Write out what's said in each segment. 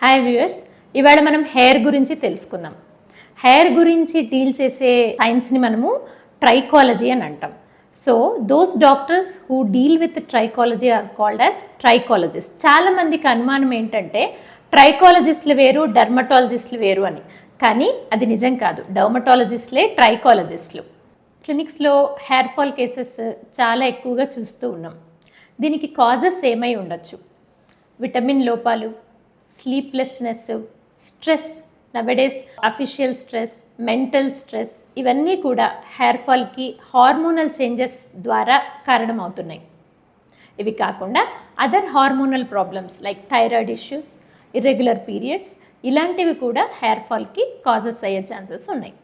Hi viewers, ఇవాళ మనం hair గురించి తెలుసుకుందాం. హెయిర్ గురించి డీల్ చేసే సైన్స్ని మనము ట్రైకాలజీ అని అంటాం. So those doctors who deal with trichology are called as trichologist. చాలామందికి అనుమానం ఏంటంటే ట్రైకాలజిస్టులు వేరు, డర్మటాలజిస్టులు వేరు అని. కానీ అది నిజం కాదు. డర్మటాలజిస్టులే ట్రైకాలజిస్టులు. క్లినిక్స్లో హెయిర్ ఫాల్ కేసెస్ చాలా ఎక్కువగా చూస్తూ ఉన్నాం. దీనికి కాజెస్ ఏమై ఉండొచ్చు? విటమిన్ లోపాలు, sleeplessness, stress, nowadays official stress, mental stress, ఇవన్నీ కూడా హెయిర్ ఫాల్కి హార్మోనల్ చేంజెస్ ద్వారా కారణమవుతున్నాయి. ఇవి కాకుండా other hormonal problems like thyroid issues, irregular periods, ఇలాంటివి కూడా హెయిర్ ఫాల్కి కాజెస్ అయ్యే ఛాన్సెస్ ఉన్నాయి.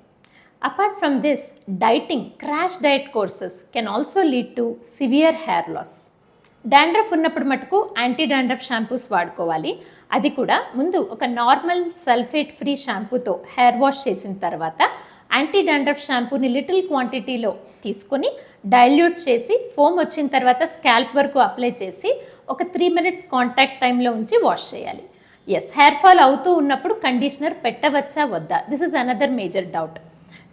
Apart from this, dieting, crash diet courses can also lead to severe hair loss. Dandruff ఉన్నప్పుడు మటుకు యాంటీ డాండ్రఫ్ షాంపూస్ వాడుకోవాలి. అది కూడా ముందు ఒక నార్మల్ సల్ఫేట్ ఫ్రీ షాంపూతో హెయిర్ వాష్ చేసిన తర్వాత యాంటీ డాండ్రఫ్ షాంపూని లిటిల్ క్వాంటిటీలో తీసుకొని డైల్యూట్ చేసి ఫోమ్ వచ్చిన తర్వాత స్కాల్ప్ వరకు అప్లై చేసి ఒక 3 minutes కాంటాక్ట్ టైంలో ఉంచి వాష్ చేయాలి. ఎస్, హెయిర్ ఫాల్ అవుతూ ఉన్నప్పుడు కండిషనర్ పెట్టవచ్చా వద్దా? This is another major doubt.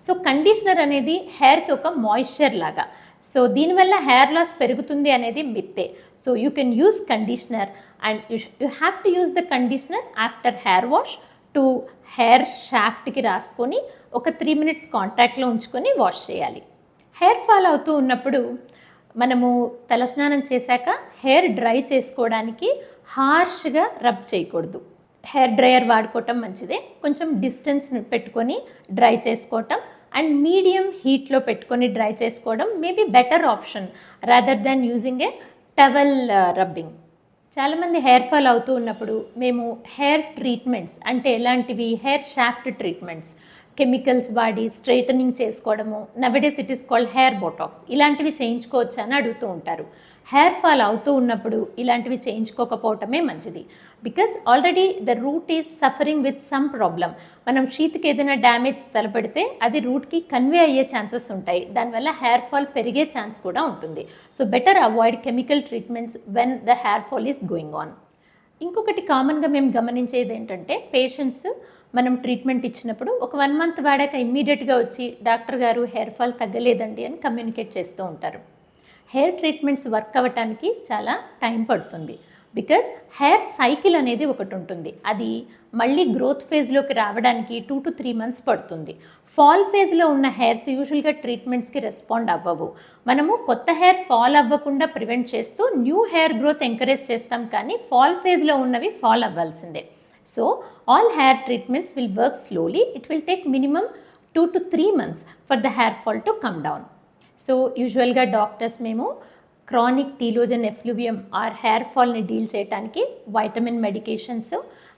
So conditioner అనేది హెయిర్కి ఒక మాయిశ్చర్ లాగా. సో దీనివల్ల హెయిర్ లాస్ పెరుగుతుంది అనేది మిత్తే. So you can use conditioner and you have to use the conditioner after hair wash to hair షాఫ్ట్కి రాసుకొని ఒక 3 minutes కాంటాక్ట్లో ఉంచుకొని వాష్ చేయాలి. హెయిర్ ఫాల్ అవుతూ ఉన్నప్పుడు మనము తలస్నానం చేశాక హెయిర్ డ్రై చేసుకోవడానికి హార్ష్గా రబ్ చేయకూడదు. హెయిర్ డ్రయర్ వాడుకోవటం మంచిదే. కొంచెం డిస్టెన్స్ పెట్టుకొని డ్రై చేసుకోవటం అండ్ మీడియం హీట్లో పెట్టుకొని డ్రై చేసుకోవడం maybe better option rather than using a towel rubbing. చాలామంది హెయిర్ ఫాల్ అవుతూ ఉన్నప్పుడు మేము హెయిర్ ట్రీట్మెంట్స్ అంటే ఎలాంటివి, హెయిర్ షాఫ్ట్ ట్రీట్మెంట్స్, కెమికల్స్ వాడి స్ట్రైటనింగ్ చేసుకోవడము, nowadays it is called hair botox, ఇలాంటివి చేయించుకోవచ్చా అని అడుగుతూ ఉంటారు. హెయిర్ ఫాల్ అవుతూ ఉన్నప్పుడు ఇలాంటివి చేయించుకోకపోవటమే మంచిది. Because already the route is suffering with some problem. మనం షీత్కి ఏదైనా డ్యామేజ్ తలపెడితే అది రూట్కి కన్వే అయ్యే ఛాన్సెస్ ఉంటాయి. దానివల్ల హెయిర్ ఫాల్ పెరిగే ఛాన్స్ కూడా ఉంటుంది. So better avoid chemical treatments when the hair fall is going on. ఇంకొకటి కామన్గా మేము గమనించేది ఏంటంటే పేషెంట్స్ మనం ట్రీట్మెంట్ ఇచ్చినప్పుడు ఒక 1 month వాడాక ఇమ్మీడియట్గా వచ్చి డాక్టర్ గారు హెయిర్ ఫాల్ తగ్గలేదండి అని కమ్యూనికేట్ చేస్తూ ఉంటారు. హెయిర్ ట్రీట్మెంట్స్ వర్క్ అవ్వటానికి చాలా టైం పడుతుంది. బికాజ్ హెయిర్ సైకిల్ అనేది ఒకటి ఉంటుంది. అది మళ్ళీ గ్రోత్ ఫేజ్లోకి రావడానికి 2 to 3 months పడుతుంది. ఫాల్ ఫేజ్లో ఉన్న హెయిర్స్ యూజువల్గా ట్రీట్మెంట్స్కి రెస్పాండ్ అవ్వవు. మనము కొత్త హెయిర్ ఫాల్ అవ్వకుండా ప్రివెంట్ చేస్తూ న్యూ హెయిర్ గ్రోత్ ఎంకరేజ్ చేస్తాం, కానీ ఫాల్ ఫేజ్లో ఉన్నవి ఫాల్ అవ్వాల్సిందే. So all hair treatments will work slowly. It will take minimum 2 to 3 months for the hair fall to come down. So usually doctors మేము chronic telogen effluvium or hair fall ని deal చేయడానికి vitamin medications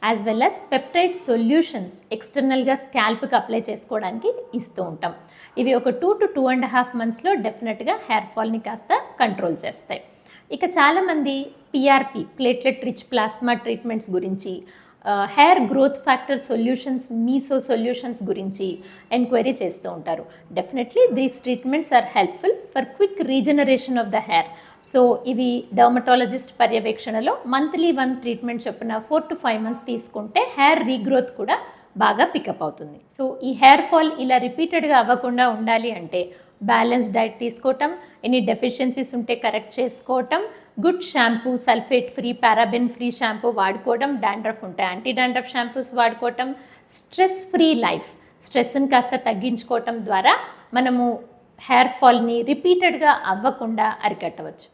as well as peptide solutions ఎక్స్టర్నల్గా స్కాల్ప్కి apply చేసుకోవడానికి ఇస్తూ ఉంటాం. ఇవి ఒక 2 to 2.5 monthsలో డెఫినెట్గా హెయిర్ ఫాల్ని కాస్త కంట్రోల్ చేస్తాయి. ఇక చాలామంది PRP, platelet rich plasma treatments గురించి, hair growth factor solutions, meso solutions గురించి ఎంక్వైరీ చేస్తూ ఉంటారు. Definitely these treatments are helpful for quick regeneration of the hair. So ఇవి డర్మటాలజిస్ట్ పర్యవేక్షణలో మంత్లీ 1 ట్రీట్మెంట్ చొప్పున 4 to 5 months తీసుకుంటే హెయిర్ రీగ్రోత్ కూడా బాగా పికప్ అవుతుంది. సో ఈ హెయిర్ ఫాల్ ఇలా రిపీటెడ్గా అవ్వకుండా ఉండాలి అంటే బ్యాలెన్స్ డైట్ తీసుకోవటం, ఎనీ డెఫిషియన్సీస్ ఉంటే కరెక్ట్ చేసుకోవటం, good shampoo, sulphate free, paraben free shampoo వాడుకోవడం, డాండ్రఫ్ ఉంటే యాంటీ డాండ్రఫ్ షాంపూస్ వాడుకోవటం, స్ట్రెస్ ఫ్రీ లైఫ్, స్ట్రెస్ని కాస్త తగ్గించుకోవటం ద్వారా మనము హెయిర్ ఫాల్ని రిపీటెడ్గా అవ్వకుండా అరికట్టవచ్చు.